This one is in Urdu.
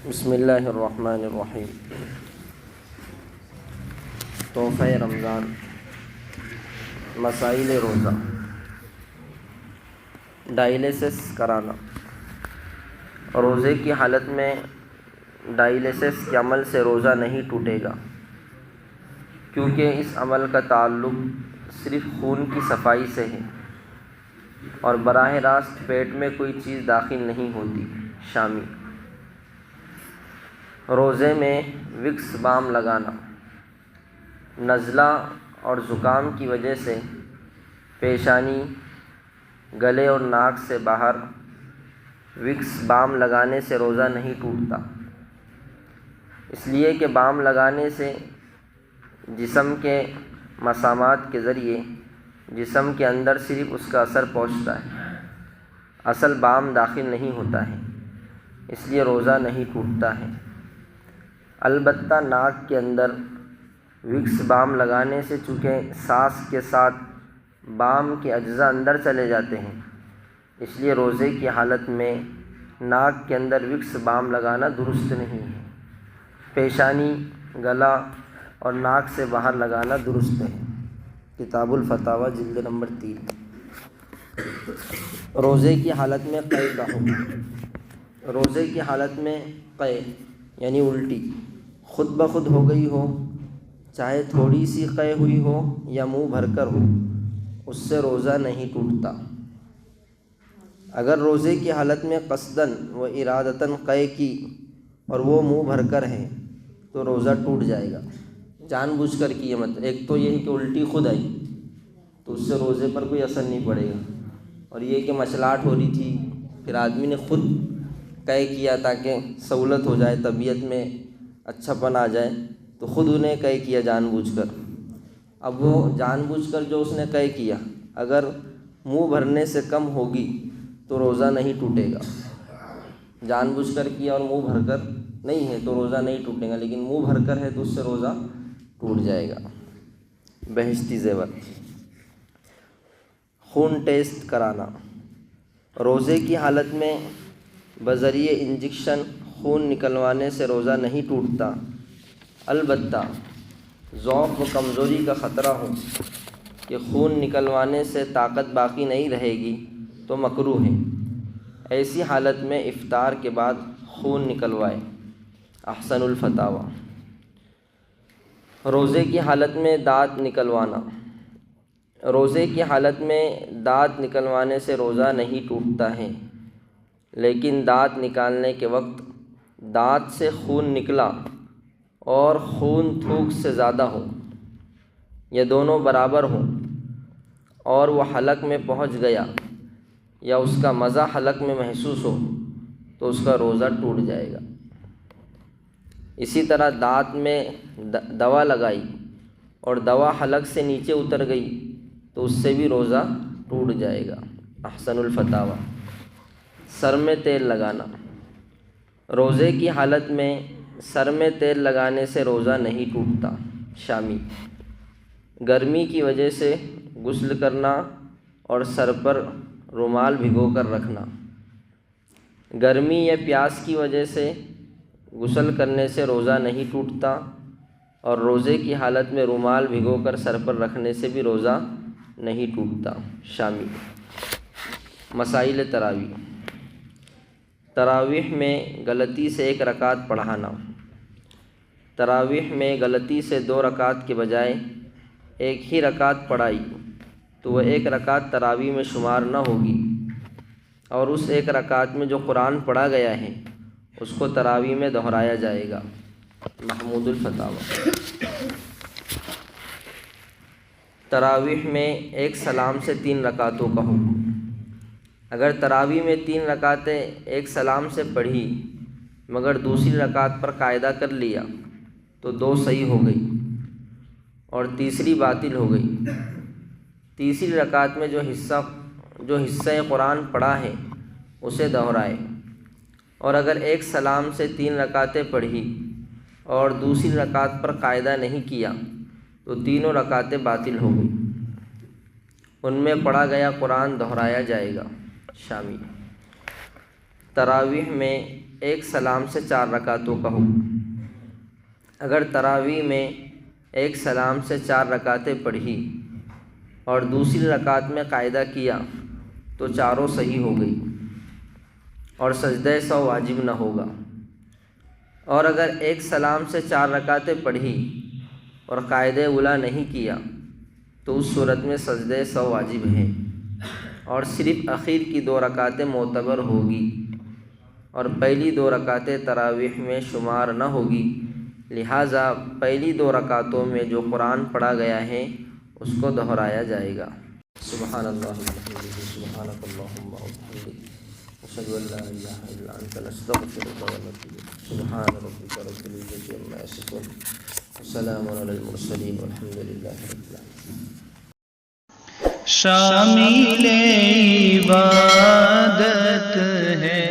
بسم اللہ الرحمن الرحیم۔ تحفہ رمضان، مسائل روزہ۔ ڈائلیسس کرانا۔ روزے کی حالت میں ڈائلیسس کے عمل سے روزہ نہیں ٹوٹے گا، کیونکہ اس عمل کا تعلق صرف خون کی صفائی سے ہے اور براہ راست پیٹ میں کوئی چیز داخل نہیں ہوتی۔ شامی۔ روزے میں وکس بام لگانا۔ نزلہ اور زکام کی وجہ سے پیشانی، گلے اور ناک سے باہر وکس بام لگانے سے روزہ نہیں ٹوٹتا، اس لیے کہ بام لگانے سے جسم کے مسامات کے ذریعے جسم کے اندر صرف اس کا اثر پہنچتا ہے، اصل بام داخل نہیں ہوتا ہے، اس لیے روزہ نہیں ٹوٹتا ہے۔ البتہ ناک کے اندر وکس بام لگانے سے چونکہ سانس کے ساتھ بام کے اجزاء اندر چلے جاتے ہیں، اس لیے روزے کی حالت میں ناک کے اندر وکس بام لگانا درست نہیں ہے۔ پیشانی، گلا اور ناک سے باہر لگانا درست ہے۔ کتاب الفتاوی جلد نمبر 3۔ روزے کی حالت میں قے کا حکم۔ روزے کی حالت میں قے یعنی الٹی خود بخود ہو گئی ہو، چاہے تھوڑی سی قے ہوئی ہو یا منہ بھر کر ہو، اس سے روزہ نہیں ٹوٹتا۔ اگر روزے کی حالت میں قصداً و ارادتاً قے کی اور وہ منہ بھر کر ہے تو روزہ ٹوٹ جائے گا۔ جان بوجھ کر کی مطلب ایک تو یہ ہے کہ الٹی خود آئی تو اس سے روزے پر کوئی اثر نہیں پڑے گا، اور یہ کہ مچلاہٹ ہو رہی تھی پھر آدمی نے خود قے کیا تاکہ سہولت ہو جائے، طبیعت میں اچھا پن آ جائے، تو خود انہیں قے کیا جان بوجھ کر۔ اب وہ جان بوجھ کر جو اس نے قے کیا اگر منہ بھرنے سے کم ہوگی تو روزہ نہیں ٹوٹے گا۔ جان بوجھ کر کیا اور منہ بھر کر نہیں ہے تو روزہ نہیں ٹوٹے گا، لیکن منہ بھر کر ہے تو اس سے روزہ ٹوٹ جائے گا۔ بہشتی زیور۔ خون ٹیسٹ کرانا۔ روزے کی حالت میں بذریعہ انجیکشن خون نکلوانے سے روزہ نہیں ٹوٹتا، البتہ ضعف و کمزوری کا خطرہ ہو کہ خون نکلوانے سے طاقت باقی نہیں رہے گی تو مکروہ ہے۔ ایسی حالت میں افطار کے بعد خون نکلوائے۔ احسن الفتاوی۔ روزے کی حالت میں دانت نکلوانا۔ روزے کی حالت میں دانت نکلوانے سے روزہ نہیں ٹوٹتا ہے، لیکن دانت نکالنے کے وقت دانت سے خون نکلا اور خون تھوک سے زیادہ ہو یا دونوں برابر ہوں اور وہ حلق میں پہنچ گیا یا اس کا مزہ حلق میں محسوس ہو تو اس کا روزہ ٹوٹ جائے گا۔ اسی طرح دانت میں دوا لگائی اور دوا حلق سے نیچے اتر گئی تو اس سے بھی روزہ ٹوٹ جائے گا۔ احسن الفتاوی۔ سر میں تیل لگانا۔ روزے کی حالت میں سر میں تیل لگانے سے روزہ نہیں ٹوٹتا۔ شامی۔ گرمی کی وجہ سے غسل کرنا اور سر پر رومال بھگو کر رکھنا۔ گرمی یا پیاس کی وجہ سے غسل کرنے سے روزہ نہیں ٹوٹتا، اور روزے کی حالت میں رومال بھگو کر سر پر رکھنے سے بھی روزہ نہیں ٹوٹتا۔ شامی۔ مسائل تراویح۔ تراویح میں غلطی سے 1 رکعت پڑھانا۔ تراویح میں غلطی سے 2 رکعت کے بجائے 1 ہی رکعت پڑھائی تو وہ 1 رکعت تراویح میں شمار نہ ہوگی، اور اس 1 رکعت میں جو قرآن پڑھا گیا ہے اس کو تراویح میں دہرایا جائے گا۔ محمود الفتاوی۔ تراویح میں 1 سلام سے 3 رکعتوں کا حکم۔ اگر تراویح میں 3 رکعتیں 1 سلام سے پڑھی مگر دوسری رکعت پر قاعدہ کر لیا تو 2 صحیح ہو گئی اور تیسری باطل ہو گئی۔ تیسری رکعت میں جو حصہ قرآن پڑھا ہے اسے دہرائے، اور اگر 1 سلام سے 3 رکعتیں پڑھی اور دوسری رکعت پر قاعدہ نہیں کیا تو تینوں رکعتیں باطل ہو گئی، ان میں پڑھا گیا قرآن دہرایا جائے گا۔ شامی۔ تراویح میں ایک سلام سے 4 رکعتوں کا حکم۔ اگر تراویح میں ایک سلام سے 4 رکعتیں پڑھی اور دوسری رکعت میں قاعدہ کیا تو چاروں صحیح ہو گئی اور سجدہ سہو واجب نہ ہوگا، اور اگر ایک سلام سے 4 رکعتیں پڑھی اور قاعدہ اولا نہیں کیا تو اس صورت میں سجدہ سہو واجب ہے اور صرف اخیر کی 2 رکعتیں معتبر ہوگی، اور پہلی 2 رکعتیں تراویح میں شمار نہ ہوگی، لہٰذا پہلی 2 رکعتوں میں جو قرآن پڑھا گیا ہے اس کو دہرایا جائے گا۔ سبحان اللہ وبحمدہ، سبحانک اللہم وبحمدک، اشہد ان لا الہ الا انت، نستغفرک ونتوب الیک۔ سبحان ربک رب العزۃ عما یصفون، وسلام علی المرسلین، والحمد للہ رب العالمین۔ شامل عبادت ہے